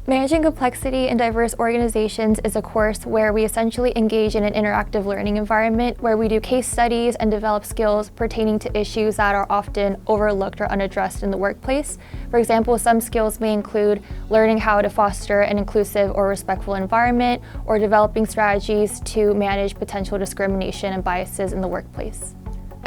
Managing Complexity in Diverse Organizations is a course where we essentially engage in an interactive learning environment where we do case studies and develop skills pertaining to issues that are often overlooked or unaddressed in the workplace. For example, some skills may include learning how to foster an inclusive or respectful environment, or developing strategies to manage potential discrimination and biases in the workplace.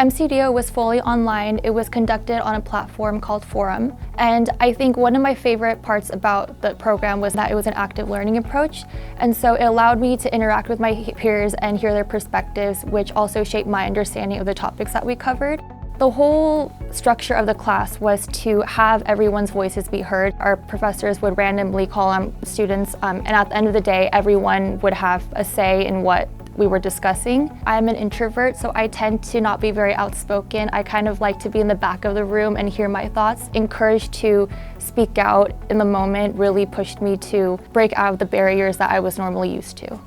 MCDO was fully online. It was conducted on a platform called Forum. And I think one of my favorite parts about the program was that it was an active learning approach. And so it allowed me to interact with my peers and hear their perspectives, which also shaped my understanding of the topics that we covered. The whole structure of the class was to have everyone's voices be heard. Our professors would randomly call on students, and at the end of the day, everyone would have a say in what we were discussing. I'm an introvert, so I tend to not be very outspoken. I kind of like to be in the back of the room and hear my thoughts. Encouraged to speak out in the moment really pushed me to break out of the barriers that I was normally used to.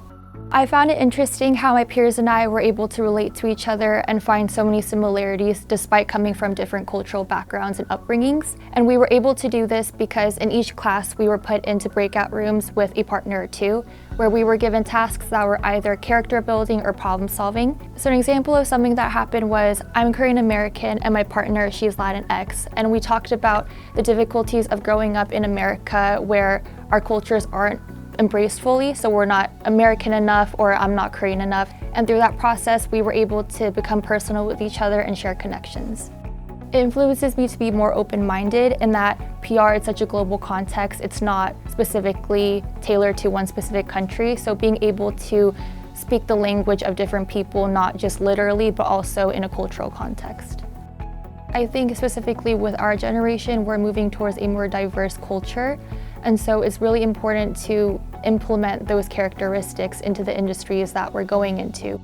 I found it interesting how my peers and I were able to relate to each other and find so many similarities despite coming from different cultural backgrounds and upbringings. And we were able to do this because in each class we were put into breakout rooms with a partner or two, where we were given tasks that were either character building or problem solving. So an example of something that happened was, I'm Korean American and my partner, she's Latinx, and we talked about the difficulties of growing up in America where our cultures aren't embraced fully, so we're not American enough or I'm not Korean enough. And through that process, we were able to become personal with each other and share connections. It influences me to be more open-minded in that PR is such a global context. It's not specifically tailored to one specific country. So being able to speak the language of different people, not just literally, but also in a cultural context. I think specifically with our generation, we're moving towards a more diverse culture. And so it's really important to implement those characteristics into the industries that we're going into.